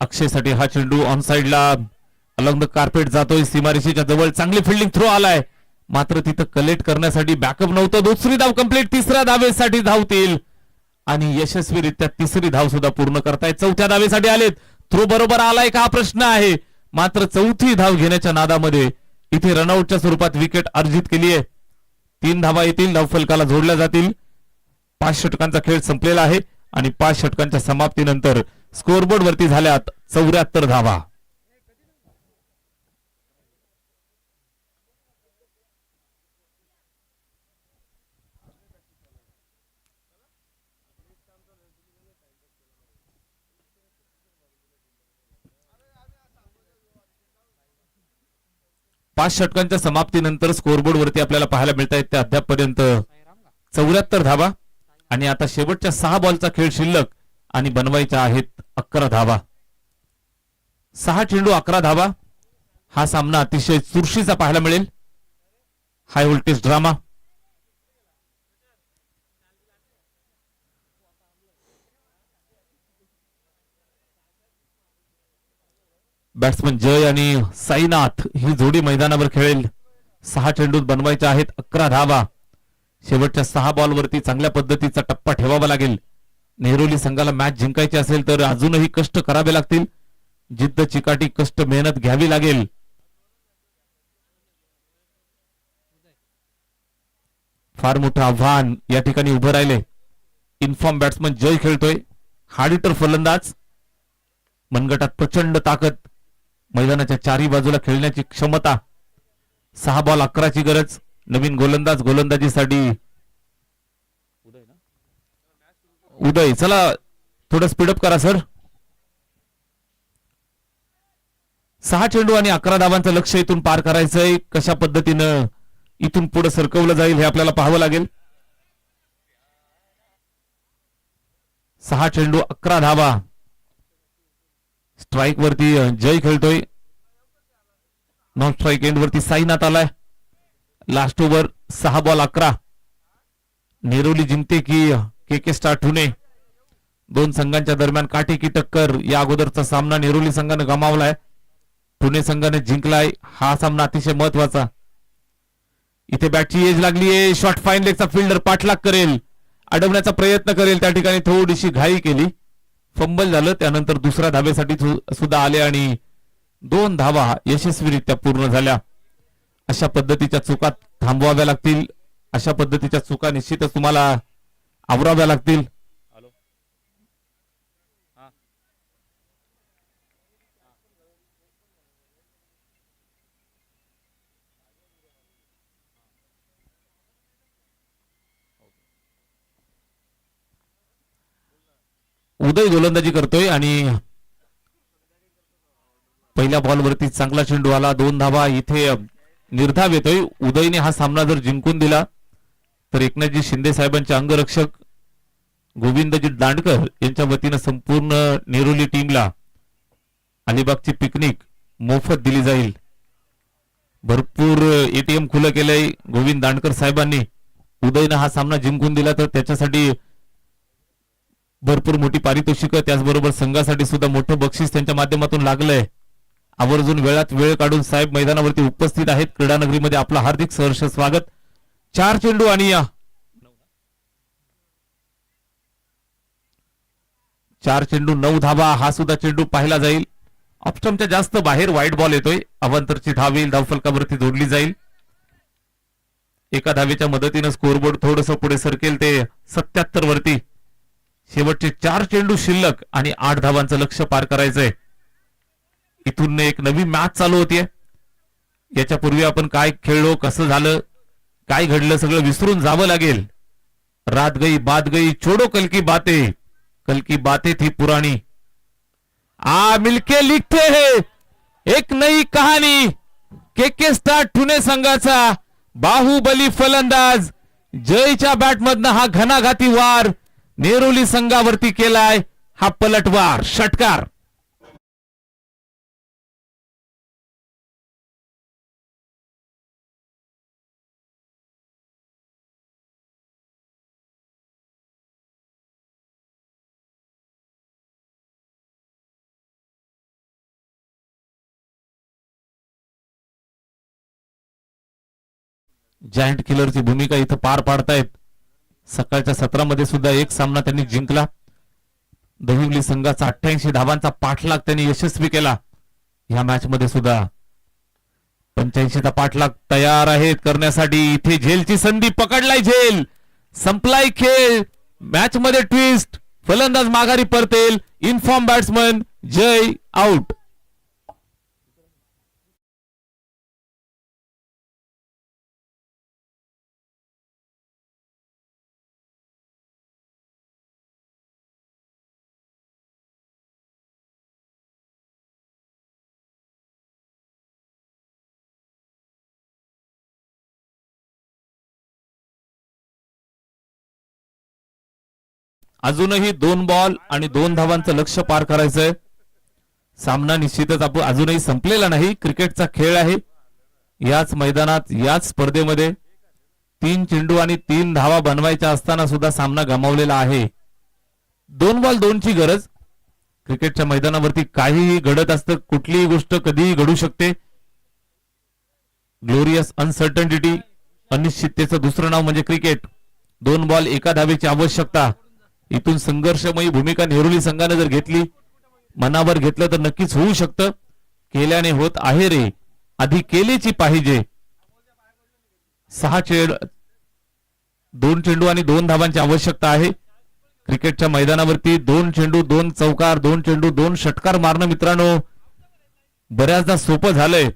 अक्षयसाठी हा चेंडू ऑन साइडला अलॉंग द कार्पेट जातोय, सीमारेषेच्या जवळ. चांगली फिल्डिंग थ्रो आलाय, मात्र तिथं कलेक्ट करण्यासाठी बॅकअप नव्हतं. दुसरी धाव कंप्लीट. तिसऱ्या धावेसाठी धावतील आणि यशस्वीरित्या तिसरी धाव सुद्धा पूर्ण करतायत. चौथ्या धावेसाठी आलेत. थ्रो बरोबर आलाय का हा प्रश्न आहे, मात्र चौथी धाव घेण्याच्या नादामध्ये इथे रनआउटच्या स्वरूपात विकेट अर्जित केली आहे. 3 धावा येतील, धावफलकाला जोडल्या जातील. 5 षटकांचा खेळ संपलेला आहे आणि 5 षटकांच्या समाप्तीनंतर स्कोअरबोर्ड वरती झाल्यात 74 धावा. पाच षटकांच्या समाप्तीनंतर स्कोअरबोर्ड वरती आपल्याला पाहायला मिळत आहेत ते अद्यापपर्यंत 74 धावा आणि आता शेवटच्या 6 बॉलचा खेळ शिल्लक आणि बनवायच्या आहेत 11 धावा. 6 चेंडू 11 धावा. हा सामना अतिशय चुरशीचा पाहायला मिळेल. High voltage drama. बॅट्समन जय आणि साईनाथ ही जोडी मैदानावर खेळेल. 6 चेंडूत बनवायच्या आहेत 11 धावा. शेवटच्या 6 बॉलवरती चांगल्या पद्धतीचा टप्पा ठेवावा लागेल. नेहरुली संघाला मॅच जिंकायची असेल तर अजूनही कष्ट करावे लागतील. जिद्द चिकाटी कष्ट मेहनत घ्यावी लागेल. फार मोठं आव्हान या ठिकाणी उभं राहिले. इन्फॉर्म बॅट्समन जय खेळतोय. हार्डिटर फलंदाज. मनगटात प्रचंड ताकद, मैदानाच्या चारी बाजूला खेळण्याची क्षमता. 6 बॉल 11 ची गरज. नवीन गोलंदाज गोलंदाजीसाठी उदय. चला थोडं स्पीडअप करा सर. 6 चेंडू आणि 11 धावांचं लक्ष इथून पार करायचंय. कशा पद्धतीनं इथून पुढे सरकवलं जाईल हे आपल्याला पाहावं लागेल. 6 चेंडू 11 धावा. स्ट्राईक वरती जय खेळतोय. नॉन स्ट्राईक एंड वरती साईनाथ आलाय. Last over 6 ball 11. नेरोली जिंकते की के स्टार ठुणे. दोन संघांच्या दरम्यान काटेकी टक्कर. या अगोदरचा सामना नेरोली संघाने गमावलाय, पुणे संघाने जिंकलाय. हा सामना अतिशय महत्वाचा. इथे बॅटची एज लागलीये. शॉर्ट फाईन लेगचा फिल्डर पाठलाग करेल, अडवण्याचा प्रयत्न करेल. त्या ठिकाणी थोडीशी घाई केली, फंबल झालं. त्यानंतर दुसऱ्या धावेसाठी सुद्धा आले आणि 2 धावा यशस्वीरित्या पूर्ण झाल्या. अशा पद्धतीच्या चुका थांबवाव्या लागतील. अशा पद्धतीच्या चुका निश्चितच तुम्हाला आवराव्या लागतील. उदय गोलंदाजी करतोय आणि पहिल्या बॉलवरती चांगला चेंडू आला. 2 धावा. इथे निर्धाव येतोय. उदयने हा सामना जर जिंकून दिला तर एकनाथजी शिंदे साहेबांचे अंगरक्षक गोविंदजी दांडकर यांच्या वतीनं संपूर्ण नेरोली टीमला अलिबागची पिकनिक मोफत दिली जाईल. भरपूर एटीएम खुलं केलंय गोविंद दांडकर साहेबांनी. उदयनं हा सामना जिंकून दिला तर त्याच्यासाठी भरपूर मोठी पारितोषिकं, त्याचबरोबर संघासाठी सुद्धा मोठं बक्षीस त्यांच्या माध्यमातून लागलंय. आवर्जून वेळात वेळ काढून साहेब मैदानावरती उपस्थित आहेत. क्रीडानगरीमध्ये आपलं हार्दिक सहर्ष स्वागत. 4 चेंडू आणि 4 चेंडू 9 धावा. हा सुद्धा चेंडू पाहिला जाईल. ऑप्स्टमच्या जास्त बाहेर वाईट बॉल येतोय. अवांतरची धाव येईल, धावफलकावरती जोडली जाईल. एका धावेच्या मदतीनं स्कोअरबोर्ड थोडस पुढे सरकेल ते 77 वरती. शेवटचे 4 चेंडू शिल्लक आणि 8 धावांचं लक्ष पार करायचंय. इथून एक नवी मॅच चालू होतीये. याच्यापूर्वी आपण काय खेळलो, कसं झालं, काय घडलं सगळं विसरून जावं लागेल. रात गई बात गई, छोड़ो कल की बातें थी पुरानी. मिलके लिखते हैं एक नई कहानी. के स्टार ठुणे संघाचा बाहुबली फलंदाज जयच्या बॅटमधनं हा घणाघाती वार नेरुली संघावरती केलाय. हा पलटवार षटकार. जायंट किलरची भूमिका इथं पार पाडतायत. सकाळच्या सत्रामध्ये सुद्धा एक सामना त्यांनी जिंकला. दहिवली संघाचा 88 धावांचा पाठलाग त्यांनी यशस्वी केला. या मॅच मध्ये सुद्धा 85चा पाठलाग तयार आहेत करण्यासाठी. इथे झेलची संधी पकडलाय झेल. संपलाय खेळ. मॅच मध्ये ट्विस्ट. फलंदाज माघारी परतेल. इन्फॉर्म बॅट्समन जय आउट. अजूनही 2 बॉल आणि 2 धावांचं लक्ष पार करायचंय. सामना निश्चितच आपण अजूनही संपलेला नाही. क्रिकेटचा खेळ आहे. याच मैदानात याच स्पर्धेमध्ये 3 चेंडू आणि 3 धावा बनवायच्या असताना सुद्धा सामना गमावलेला आहे. 2 बॉल 2 ची गरज. क्रिकेटच्या मैदानावरती काहीही घडत असतं. कुठलीही गोष्ट कधीही घडू शकते. Glorious uncertainty. अनिश्चिततेचं दुसरं नाव म्हणजे क्रिकेट. 2 बॉल 1 धावेची आवश्यकता. इथून संघर्षमयी भूमिका नेरुली संघाने जर घेतली, मनावर घेतलं तर नक्कीच होऊ शकतं. केल्याने होत आहे रे. आधी केलीची पाहिजे. 2 चेंडू आणि 2 धावांची आवश्यकता आहे. क्रिकेटच्या मैदानावरती 2 चेंडू 2 चौकार, 2 चेंडू 2 षटकार मारणं मित्रांनो बऱ्याचदा सोपं झालंय.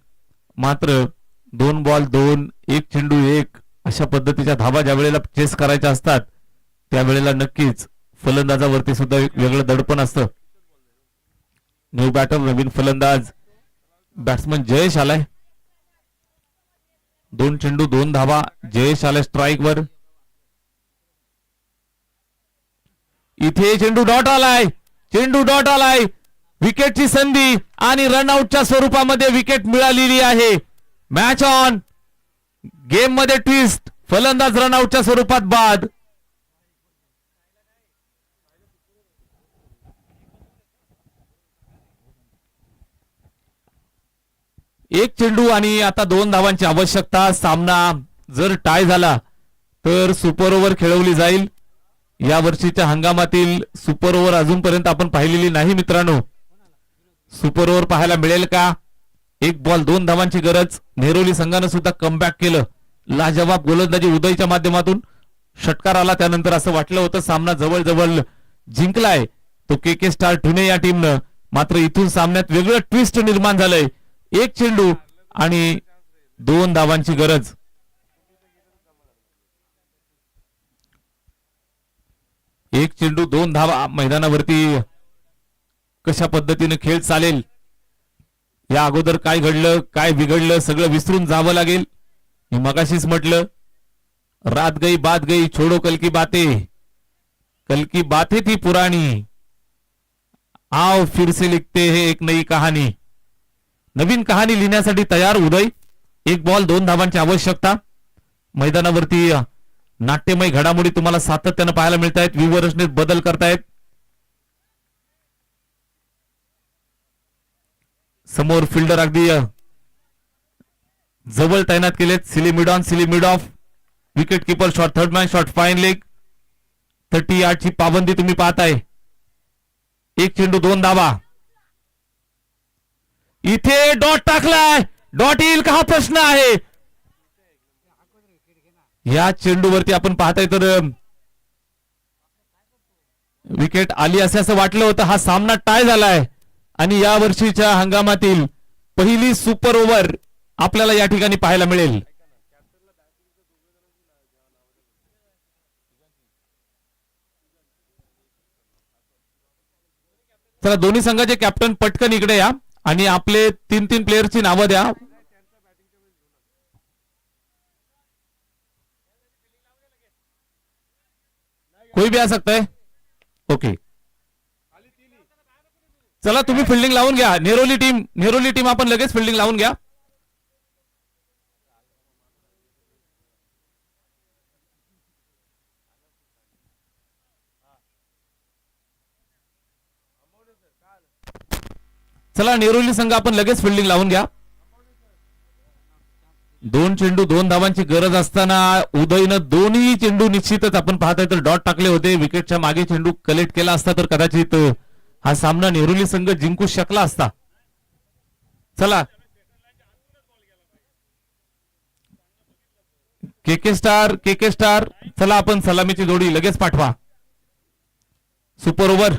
मात्र 2 बॉल 2, 1 चेंडू 1 अशा पद्धतीच्या धावा ज्या वेळेला चेस करायच्या असतात त्यावेळेला नक्कीच फलंदाजावरती सुद्धा एक वेगळं दडपण असतं. न्यू बॅटर नवीन फलंदाज बॅट्समन जयेश आलाय. 2 चेंडू 2 धावा. जयेश आलाय स्ट्राईक वर. इथे चेंडू डॉट आलाय. चेंडू डॉट आलाय. विकेटची संधी आणि रनआउटच्या स्वरूपामध्ये विकेट मिळालेली आहे. Match on. गेम मध्ये ट्विस्ट. फलंदाज रनआउटच्या स्वरूपात बाद. एक चेंडू आणि आता 2 धावांची आवश्यकता. सामना जर टाय झाला तर सुपर ओव्हर खेळवली जाईल. या वर्षीच्या हंगामातील सुपर ओव्हर अजूनपर्यंत आपण पाहिलेली नाही मित्रांनो. सुपर ओव्हर पाहायला मिळेल का? 1 बॉल 2 धावांची गरज. नेरुली संघानं सुद्धा कमबॅक केलं. लाजवाब गोलंदाजी उदयच्या माध्यमातून. षटकार आला त्यानंतर असं वाटलं होतं सामना जवळ जिंकलाय तो के स्टार ठुणे या टीमनं. मात्र इथून सामन्यात वेगळं ट्विस्ट निर्माण झालंय. 1 चेंडू आणि 2 धावांची गरज. एक चेंडू 2 धावा. मैदानावरती कशा पद्धतीने खेळ चालेल, या अगोदर काय घडलं काय बिघडलं सगळं विसरून जावं लागेल. मी मगाशीच म्हटलं, रात गई बात गई छोड़ो कल की बातें थी पुरानी, आओ फिर से लिखते हैं एक नई कहानी. नवीन कहाणी लिहिण्यासाठी तयार उदय. 1 बॉल 2 धावांची आवश्यकता. मैदानावरती नाट्यमय घडामोडी तुम्हाला सातत्यानं पाहायला मिळत आहेत. व्ह्यूअर्सने बदल करतायत. समोर फिल्डर अगदी जवळ तैनात केलेत. Silly mid of. Wicket keeper shot, third man shot, fine leg. 30 यार्डची पाबंदी तुम्ही पाहताय. 1 चेंडू 2 धावा. इथे डॉट टाकलाय. डॉट येईल का हा प्रश्न आहे. या चेंडूवरती आपण पाहताय तर विकेट आली असं वाटलं होतं. हा सामना टाय झालाय आणि या वर्षीच्या हंगामातील पहिली सुपर ओव्हर आपल्याला या ठिकाणी पाहायला मिळेल. चला दोन्ही संघाचे कॅप्टन पटकन इकडे या आणि आपले 3 प्लेयरची नावं द्या. कोई भी आ सकता है. ओके, चला तुम्ही फिल्डिंग लावून घ्या. नेरोली टीम आपण लगेच फिल्डिंग लावून घ्या. चला नेरोली संघ आपण लगेच फिल्डिंग लावून घ्या. 2 चेंडू 2 धावांची गरज असताना उदयनं दोन्ही चेंडू निश्चितच आपण पाहताय तर डॉट टाकले होते. विकेटच्या मागे चेंडू कलेक्ट केला असता तर कदाचित हा सामना नेरोली संघ जिंकू शकला असता. चला केके स्टार चला आपण सलामीची जोडी लगेच पाठवा. Super over.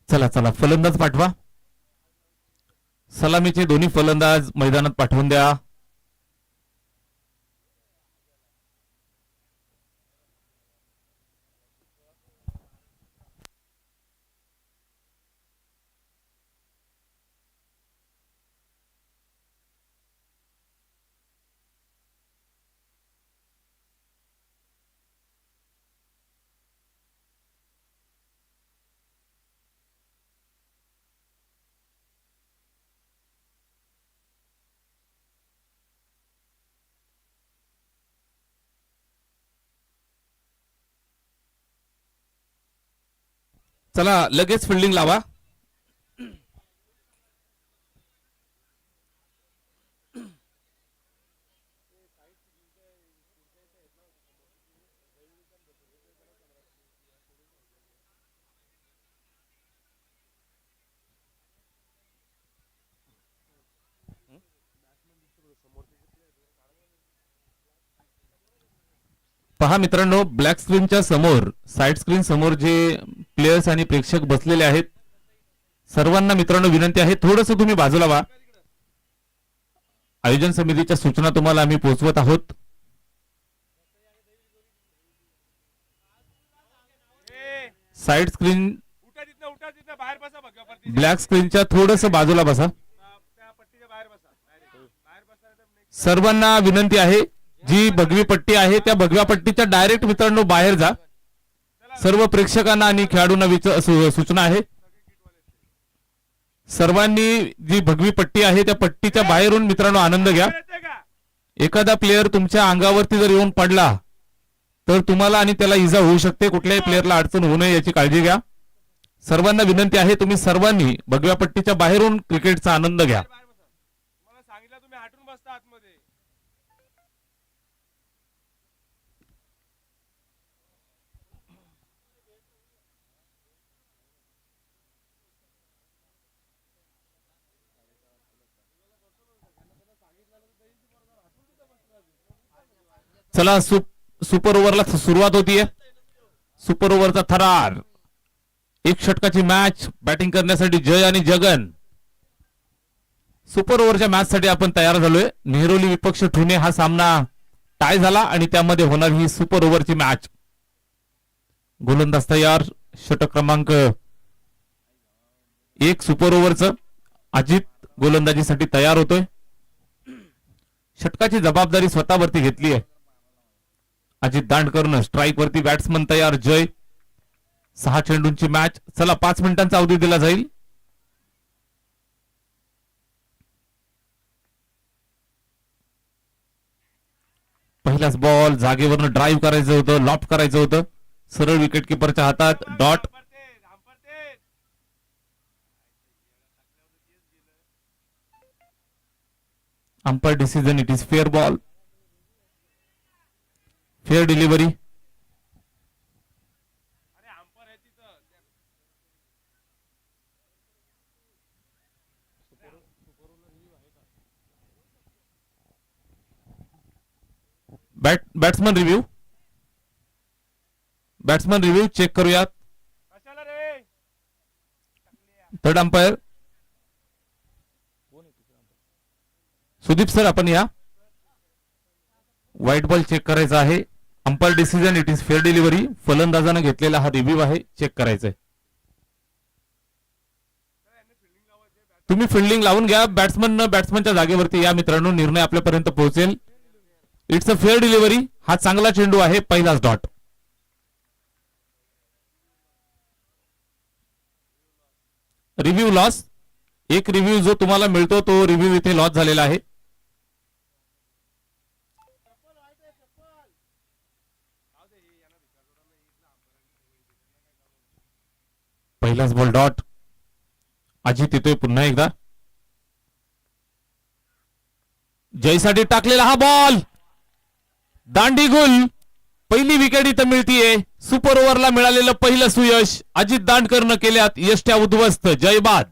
चला चला फलंदाज पाठवा. सलामीचे दोन्ही फलंदाज मैदानात पाठवून द्या. चला लगेच फिल्डिंग लावा. पहा मित्रांनो, ब्लॅक स्क्रीनच्या समोर साइड स्क्रीन समोर जे प्लेयर्स आणि प्रेक्षक बसलेले आहेत सर्वांना मित्रांनो विनंती आहे थोडंसं तुम्ही बाजूला व्हा. आयोजन समितीच्या सूचना तुम्हाला आम्ही पोहोचवत आहोत. साइड स्क्रीन ब्लॅक स्क्रीनच्या थोडंसं बाजूला बसा. सर्वांना विनंती आहे जी भगवी पट्टी आहे त्या भगव्या पट्टीच्या डायरेक्ट मित्रांनो बाहेर जा. सर्व प्रेक्षकांना आणि खेळाडूंना सूचना आहे सर्वांनी जी भगवी पट्टी आहे त्या पट्टीच्या बाहेरून मित्रांनो आनंद घ्या. एखादा प्लेयर तुमच्या अंगावरती जर येऊन पडला तर तुम्हाला आणि त्याला इजा होऊ शकते. कुठल्याही प्लेयरला अडचण होऊ नये याची काळजी घ्या. सर्वांना विनंती आहे तुम्ही सर्वांनी भगव्या पट्टीच्या बाहेरून क्रिकेटचा आनंद घ्या. चला सुपर ओव्हरला सुरुवात होतीये. सुपर ओव्हरचा थरार. एक षटकाची मॅच बॅटिंग करण्यासाठी जय आणि जगन. सुपर ओव्हरच्या मॅच साठी आपण तयार झालोय. नेहरोली विपक्ष ठुणे हा सामना टाय झाला आणि त्यामध्ये होणार ही सुपर ओव्हरची मॅच. गोलंदाज तयार. षटक क्रमांक 1 सुपर ओव्हरचं. अजित गोलंदाजीसाठी तयार होतोय. षटकाची जबाबदारी स्वतःवरती घेतली आहे. अजित दांडकरनं स्ट्राईक वरती. बॅट्समन तयार जय. 6 चेंडूंची मॅच. चला 5 मिनिटांचा अवधी दिला जाईल. पहिलाच बॉल जागेवरनं ड्राईव्ह करायचं होतं, लॉफ्ट करायचं होतं. सरळ विकेट किपरच्या हातात. Dot. Umpire decision it is fair ball. Fair delivery. Batsman review. Batsman review check करूयात. थर्ड अंपायर सुदीप सर, आपण या. व्हाईट बॉल चेक करायचा आहे. Umpire decision, it is fair delivery. फलंदाजानं घेतलेला हा रिव्ह्यू आहे, चेक करायचा आहे. तुम्ही फिल्डिंग लावून घ्या. बॅट्समनच्या जागेवरती या मित्रांनो, निर्णय आपल्यापर्यंत पोहोचेल. It's a fair delivery. हा चांगला चेंडू आहे, पहिलाच डॉट. Review loss. एक रिव्ह्यू जो तुम्हाला मिळतो तो रिव्ह्यू इथे लॉस झालेला आहे. पहिलाच बॉल डॉट. अजित येतोय पुन्हा एकदा. जयसाठी टाकलेला हा बॉल दांडी गुल. पहिली विकेट इथं मिळतीये. सुपर ओव्हरला मिळालेलं पहिलं सुयश अजित दांडकरनं केल्यात यष्ट्या उद्ध्वस्त. जय बाद.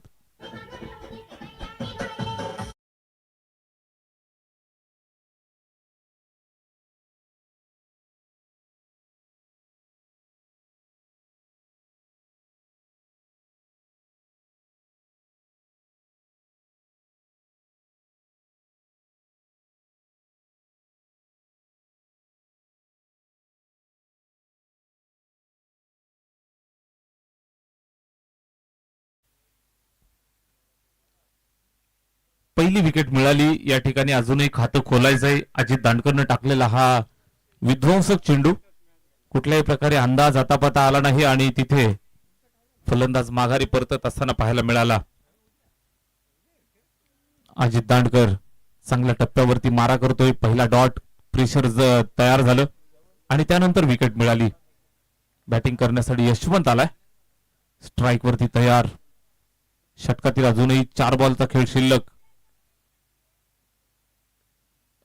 पहिली विकेट मिळाली. या ठिकाणी अजूनही खातं खोलायचंय. अजित दांडकरनं टाकलेला हा विध्वंसक चेंडू कुठल्याही प्रकारे अंदाज आतापाता आला नाही आणि तिथे फलंदाज माघारी परतत असताना पाहायला मिळाला. अजित दांडकर चांगल्या टप्प्यावरती मारा करतोय. पहिला डॉट, प्रेशर तयार झालं आणि त्यानंतर विकेट मिळाली. बॅटिंग करण्यासाठी यशवंत आलाय. स्ट्राईक वरती तयार. षटकातील अजूनही 4 बॉलचा खेळ शिल्लक.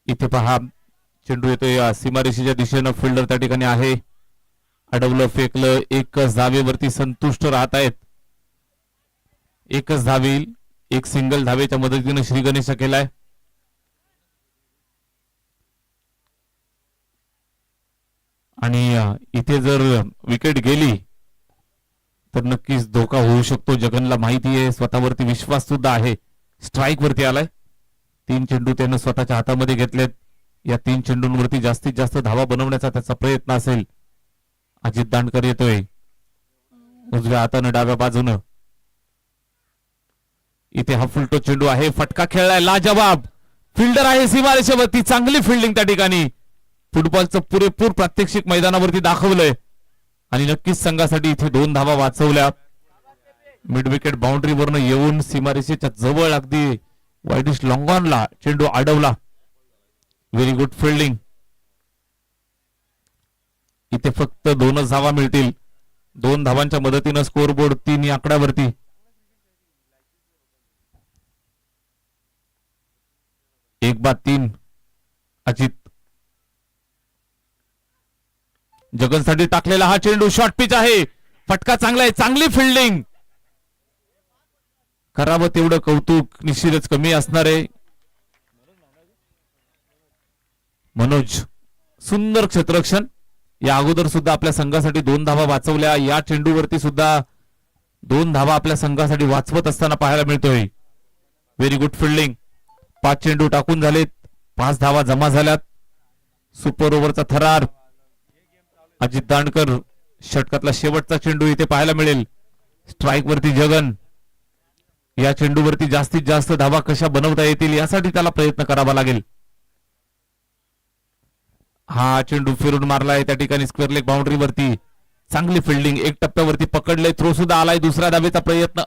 इथे पहा चेंडू येतोय सीमारेषेच्या दिशेनं. फिल्डर त्या ठिकाणी आहे. अडवलं, फेकलं. एकच धावेवरती संतुष्ट राहत आहेत. एकच धावे, एक सिंगल धावेच्या मदतीनं श्री गणेश केलाय. आणि इथे जर विकेट गेली तर नक्कीच धोका होऊ शकतो. जगनला माहिती आहे, स्वतःवरती विश्वास सुद्धा आहे. स्ट्राईक वरती आलाय. 3 चेंडू त्यानं स्वतःच्या हातामध्ये घेतलेत. या 3 चेंडूंवरती जास्तीत जास्त धावा बनवण्याचा त्याचा प्रयत्न असेल. अजित दांडकर येतोय उजव्या हातानं डाव्या बाजूनं. इथे हा फुलटो चेंडू आहे. फटका खेळलाय, लाजवाब. फिल्डर आहे सीमारेषेवरती. चांगली फिल्डिंग त्या ठिकाणी. फुटबॉलचं पुरेपूर प्रात्यक्षिक मैदानावरती दाखवलंय आणि नक्कीच संघासाठी इथे 2 धावा वाचवल्या. मिड विकेट बाउंड्रीवरनं येऊन सीमारेषेच्या जवळ अगदी वाईडिश लॉंगॉनला चेंडू अडवला. Very good fielding. इथे फक्त 2च धावा मिळतील. 2 धावांच्या मदतीनं स्कोरबोर्ड 3 या आकड्यावरती. एक बाद 3. अजित जगनसाठी टाकलेला हा चेंडू शॉर्ट पिच आहे. फटका चांगला आहे. चांगली फिल्डिंग. करावं तेवढं कौतुक निश्चितच कमी असणार आहे. मनोज सुंदर क्षेत्ररक्षण. या अगोदर सुद्धा आपल्या संघासाठी 2 धावा वाचवल्या. या चेंडूवरती सुद्धा 2 धावा आपल्या संघासाठी वाचवत असताना पाहायला मिळतोय. Very good fielding. 5 चेंडू टाकून झालेत. 5 धावा जमा झाल्यात. सुपर ओव्हरचा थरार. अजित दांडकर. षटकातला शेवटचा चेंडू इथे पाहायला मिळेल. स्ट्राईक वरती जगन. या चेंडूवरती जास्तीत जास्त धावा कशा बनवता येतील यासाठी त्याला प्रयत्न करावा लागेल. हा चेंडू फिरून मारलाय त्या ठिकाणी स्क्वेअर लेग बाउंड्रीवरती. चांगली फिल्डिंग. एक टप्प्यावरती पकडलंय. थ्रो सुद्धा आलाय. दुसऱ्या धावेचा प्रयत्न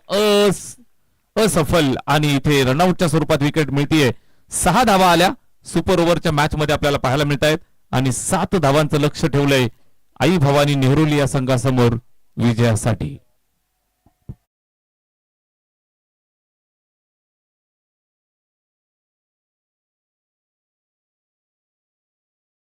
असफल आणि इथे रनआउटच्या स्वरूपात विकेट मिळतीये. 6 धावा आल्या सुपर ओव्हरच्या मॅच मध्ये आपल्याला पाहायला मिळत आहेत आणि 7 धावांचं लक्ष ठेवलंय आई भवानी नेहरूली या संघासमोर विजयासाठी.